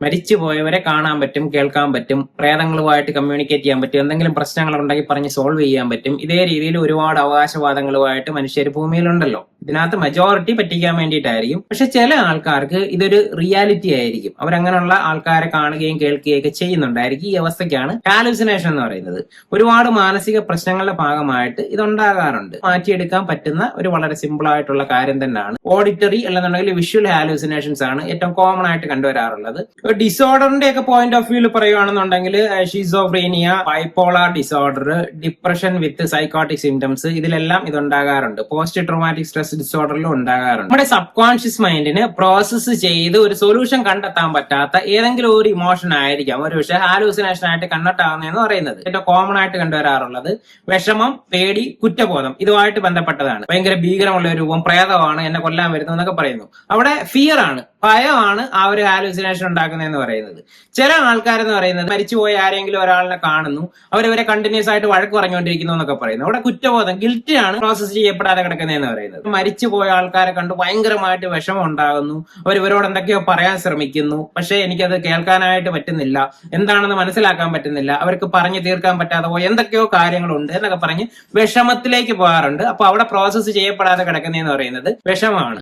മരിച്ചുപോയവരെ കാണാൻ പറ്റും, കേൾക്കാൻ പറ്റും, പ്രേതങ്ങളുമായിട്ട് കമ്മ്യൂണിക്കേറ്റ് ചെയ്യാൻ പറ്റും, എന്തെങ്കിലും പ്രശ്നങ്ങൾ ഉണ്ടെങ്കിൽ പറഞ്ഞ് സോൾവ് ചെയ്യാൻ പറ്റും. ഇതേ രീതിയിൽ ഒരുപാട് അവകാശവാദങ്ങളുമായിട്ട് മനുഷ്യർ ഭൂമിയിലുണ്ടല്ലോ. ഇതിനകത്ത് മെജോറിറ്റി പറ്റിക്കാൻ വേണ്ടിയിട്ടായിരിക്കും. പക്ഷെ ചില ആൾക്കാർക്ക് ഇതൊരു റിയാലിറ്റി ആയിരിക്കും. അവരങ്ങനെയുള്ള ആൾക്കാരെ കാണുകയും കേൾക്കുകയും ഒക്കെ ചെയ്യുന്നുണ്ടായിരിക്കും. ഈ അവസ്ഥയ്ക്കാണ് ഹാലുസിനേഷൻ എന്ന് പറയുന്നത്. ഒരുപാട് മാനസിക പ്രശ്നങ്ങളുടെ ഭാഗമായിട്ട് ഇതുണ്ടാകാറുണ്ട്. മാറ്റിയെടുക്കാൻ പറ്റുന്ന ഒരു വളരെ സിമ്പിൾ ആയിട്ടുള്ള കാര്യം തന്നെയാണ്. ഓഡിറ്ററി അല്ലെന്നുണ്ടെങ്കിൽ വിഷ്വൽ ഹാലുസിനേഷൻസ് ആണ് ഏറ്റവും കോമൺ ആയിട്ട് കണ്ടുവരാറുള്ളത്. ഡിസോർഡറിന്റെ ഒക്കെ പോയിന്റ് ഓഫ് വ്യൂവിൽ പറയുകയാണെന്നുണ്ടെങ്കിൽ ഷിസോഫ്രീനിയ, ബൈപോളാർ ഡിസോർഡർ, ഡിപ്രഷൻ വിത്ത് സൈക്കോട്ടിക് സിംറ്റംസ്, ഇതിലെല്ലാം ഇതുണ്ടാകാറുണ്ട്. പോസ്റ്റ് ട്രോമാറ്റിക് സ്ട്രെസ് ഡിസോർഡറിലും ഉണ്ടാകാറുണ്ട്. നമ്മുടെ സബ് കോൺഷ്യസ് മൈൻഡിന് പ്രോസസ്സ് ചെയ്ത് ഒരു സൊല്യൂഷൻ കണ്ടെത്താൻ പറ്റാത്ത ഏതെങ്കിലും ഒരു ഇമോഷൻ ആയിരിക്കാം ഒരു പക്ഷേ ഹാലൂസിനേഷൻ ആയിട്ട് കൺവെർട്ട് ആവുന്നതെന്ന് പറയുന്നത്. ഏറ്റവും കോമൺ ആയിട്ട് കണ്ടുവരാറുള്ളത് വിഷമം, പേടി, കുറ്റബോധം ഇതുമായിട്ട് ബന്ധപ്പെട്ടതാണ്. ഭയങ്കര ഭീകരമുള്ള ഒരു രൂപം, പ്രേതമാണ്, എന്നെ കൊല്ലാൻ വരുന്നു എന്നൊക്കെ പറയുന്നു. അവിടെ ഫിയർ ആണ്, ഭയമാണ് ആ ഒരു ഹാലൂസിനേഷൻ ഉണ്ടാക്കുന്നതെന്ന് പറയുന്നത്. ചില ആൾക്കാരെന്ന് പറയുന്നത് മരിച്ചുപോയ ആരെങ്കിലും ഒരാളിനെ കാണുന്നു, അവരവരെ കണ്ടിന്യൂസ് ആയിട്ട് വഴക്ക് പറഞ്ഞുകൊണ്ടിരിക്കുന്നു എന്നൊക്കെ പറയുന്നു. അവിടെ കുറ്റബോധം, ഗിൽറ്റി ആണ് പ്രോസസ് ചെയ്യപ്പെടാതെ കിടക്കുന്നതെന്ന് പറയുന്നത്. മരിച്ചുപോയ ആൾക്കാരെ കണ്ട് ഭയങ്കരമായിട്ട് വിഷമം ഉണ്ടാകുന്നു, അവർ ഇവരോട് എന്തൊക്കെയോ പറയാൻ ശ്രമിക്കുന്നു, പക്ഷെ എനിക്കത് കേൾക്കാനായിട്ട് പറ്റുന്നില്ല, എന്താണെന്ന് മനസ്സിലാക്കാൻ പറ്റുന്നില്ല, അവർക്ക് പറഞ്ഞു തീർക്കാൻ പറ്റാതെ പോയ എന്തൊക്കെയോ കാര്യങ്ങളുണ്ട് എന്നൊക്കെ പറഞ്ഞ് വിഷമത്തിലേക്ക് പോകാറുണ്ട്. അപ്പൊ അവിടെ പ്രോസസ്സ് ചെയ്യപ്പെടാതെ കിടക്കുന്നതെന്ന് പറയുന്നത് വിഷമമാണ്.